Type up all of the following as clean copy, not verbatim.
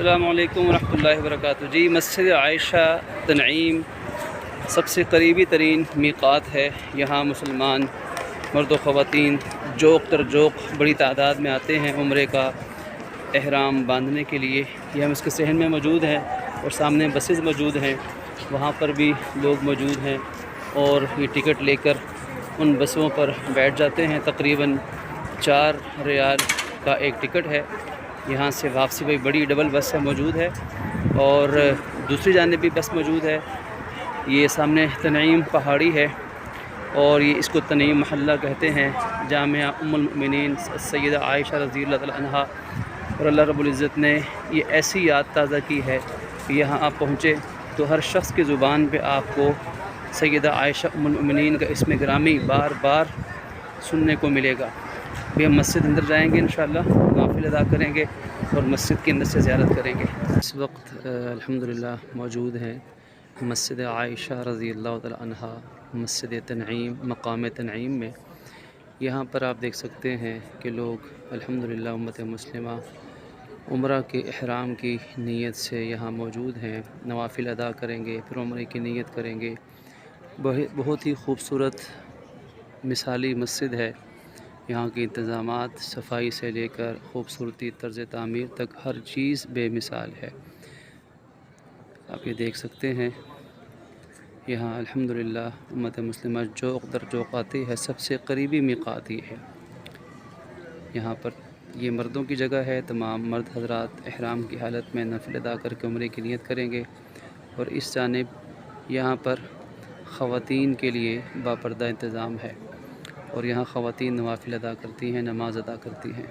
السلام علیکم ورحمۃ اللہ وبرکاتہ۔ جی مسجد عائشہ تنعیم سب سے قریبی ترین میقات ہے۔ یہاں مسلمان مرد و خواتین جوق در جوق بڑی تعداد میں آتے ہیں عمرے کا احرام باندھنے کے لیے۔ یہ ہم اس کے صحن میں موجود ہیں اور سامنے بسز موجود ہیں، وہاں پر بھی لوگ موجود ہیں اور یہ ٹکٹ لے کر ان بسوں پر بیٹھ جاتے ہیں۔ تقریباً 4 ریال کا ایک ٹکٹ ہے۔ یہاں سے واپسی بھی بڑی ڈبل بس ہے موجود ہے اور دوسری جانب بھی بس موجود ہے۔ یہ سامنے تنعیم پہاڑی ہے اور یہ اس کو تنعیم محلہ کہتے ہیں۔ جامعہ ام المؤمنین سیدہ عائشہ رضی اللہ تعالی عنہا، اور اللہ رب العزت نے یہ ایسی یاد تازہ کی ہے کہ یہاں آپ پہنچے تو ہر شخص کی زبان پہ آپ کو سیدہ عائشہ ام المؤمنین کا اسم گرامی بار بار سننے کو ملے گا۔ بھی ہم مسجد اندر جائیں گے انشاءاللہ، نوافل ادا کریں گے اور مسجد کے اندر سے زیارت کریں گے۔ اس وقت الحمدللہ موجود ہیں مسجد عائشہ رضی اللہ تعالی عنہا، مسجد تنعیم، مقام تنعیم میں۔ یہاں پر آپ دیکھ سکتے ہیں کہ لوگ الحمدللہ امت مسلمہ عمرہ کے احرام کی نیت سے یہاں موجود ہیں، نوافل ادا کریں گے، پھر عمرے کی نیت کریں گے۔ بہت ہی خوبصورت مثالی مسجد ہے۔ یہاں کے انتظامات صفائی سے لے کر خوبصورتی، طرز تعمیر تک ہر چیز بے مثال ہے۔ آپ یہ دیکھ سکتے ہیں یہاں الحمدللہ امت مسلمہ جوق در جوق آتی ہے۔ سب سے قریبی میقات یہ ہے۔ یہاں پر یہ مردوں کی جگہ ہے، تمام مرد حضرات احرام کی حالت میں نفل ادا کر کے عمرے کی نیت کریں گے، اور اس جانب یہاں پر خواتین کے لیے باپردہ انتظام ہے اور یہاں خواتین نوافل ادا کرتی ہیں، نماز ادا کرتی ہیں۔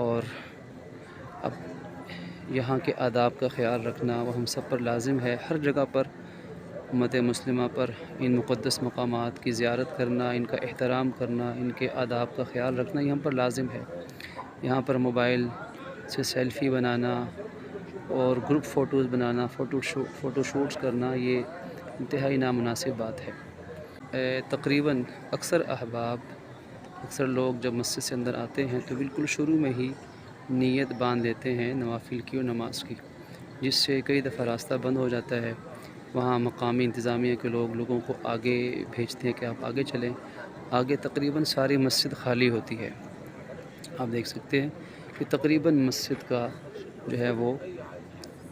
اور اب یہاں کے آداب کا خیال رکھنا وہ ہم سب پر لازم ہے۔ ہر جگہ پر امت مسلمہ پر ان مقدس مقامات کی زیارت کرنا، ان کا احترام کرنا، ان کے آداب کا خیال رکھنا یہ ہم پر لازم ہے۔ یہاں پر موبائل سے سیلفی بنانا اور گروپ فوٹوز بنانا، فوٹو شوٹس کرنا یہ انتہائی نامناسب بات ہے۔ تقریباً اکثر احباب، اکثر لوگ جب مسجد سے اندر آتے ہیں تو بالکل شروع میں ہی نیت باندھ لیتے ہیں نوافل کی اور نماز کی، جس سے کئی دفعہ راستہ بند ہو جاتا ہے۔ وہاں مقامی انتظامیہ کے لوگوں کو آگے بھیجتے ہیں کہ آپ آگے چلیں۔ آگے تقریباً ساری مسجد خالی ہوتی ہے۔ آپ دیکھ سکتے ہیں کہ تقریباً مسجد کا جو ہے وہ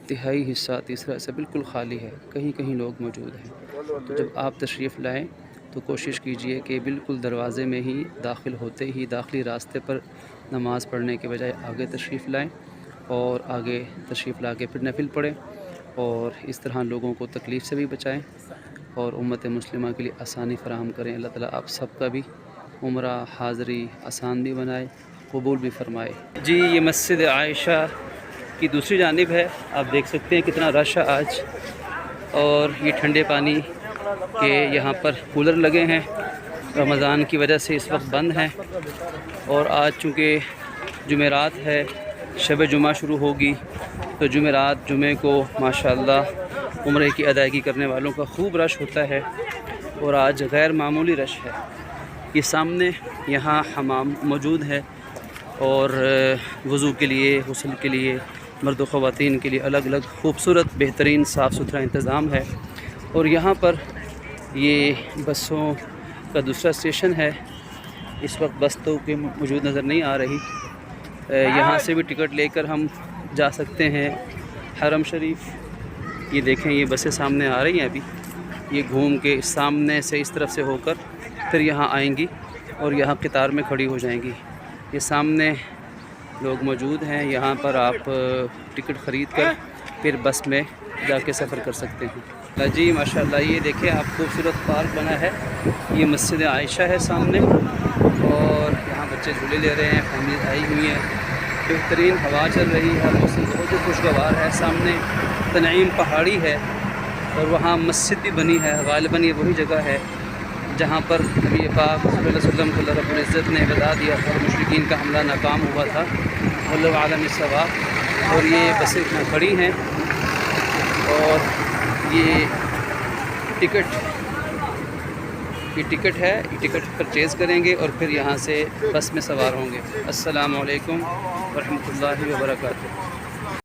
تہائی حصہ، تیسرا حصہ بالکل خالی ہے، کہیں کہیں لوگ موجود ہیں۔ تو جب آپ تشریف لائیں تو کوشش کیجئے کہ بالکل دروازے میں ہی داخل ہوتے ہی داخلی راستے پر نماز پڑھنے کے بجائے آگے تشریف لائیں اور آگے تشریف لا کے پھر نفل پڑھیں، اور اس طرح لوگوں کو تکلیف سے بھی بچائیں اور امت مسلمہ کے لیے آسانی فراہم کریں۔ اللہ تعالیٰ آپ سب کا بھی عمرہ حاضری آسان بھی بنائے، قبول بھی فرمائے۔ جی یہ مسجد عائشہ کی دوسری جانب ہے۔ آپ دیکھ سکتے ہیں کتنا رش ہے آج، اور یہ ٹھنڈے پانی کے یہاں پر کولر لگے ہیں، رمضان کی وجہ سے اس وقت بند ہیں، اور آج چونکہ جمعرات ہے، شب جمعہ شروع ہوگی، تو جمعے کو ماشاءاللہ عمرے کی ادائیگی کرنے والوں کا خوب رش ہوتا ہے، اور آج غیر معمولی رش ہے۔ یہ سامنے یہاں حمام موجود ہے اور وضو کے لیے، غسل کے لیے، مرد و خواتین کے لیے الگ الگ خوبصورت بہترین صاف ستھرا انتظام ہے۔ اور یہاں پر یہ بسوں کا دوسرا اسٹیشن ہے۔ اس وقت بس تو موجود نظر نہیں آ رہی۔ یہاں سے بھی ٹکٹ لے کر ہم جا سکتے ہیں حرم شریف۔ یہ دیکھیں یہ بسیں سامنے آ رہی ہیں، ابھی یہ گھوم کے سامنے سے اس طرف سے ہو کر پھر یہاں آئیں گی اور یہاں قطار میں کھڑی ہو جائیں گی۔ یہ سامنے لوگ موجود ہیں، یہاں پر آپ ٹکٹ خرید کر پھر بس میں جا کے سفر کر سکتے ہیں۔ جی ماشاءاللہ یہ دیکھیں آپ خوبصورت پارک بنا ہے۔ یہ مسجد عائشہ ہے سامنے، اور یہاں بچے جھولے لے رہے ہیں، فیملیز آئی ہوئی ہیں، بہترین ہوا چل رہی ہے، موسم بہت ہی خوشگوار ہے۔ سامنے تنعیم پہاڑی ہے اور وہاں مسجد بھی بنی ہے، غالباً یہ وہی جگہ ہے جہاں پر نبی پاک صلی اللہ علیہ وسلم کو اللہ رب العزت نے بتا دیا تھا، مشرکین کا حملہ ناکام ہوا تھا۔ واللہ عالم الصواب۔ اور یہ بسیں یہاں کھڑی ہیں، اور یہ ٹکٹ ہے، یہ ٹکٹ پرچیز کریں گے اور پھر یہاں سے بس میں سوار ہوں گے۔ السلام علیکم ورحمۃ اللہ وبرکاتہ۔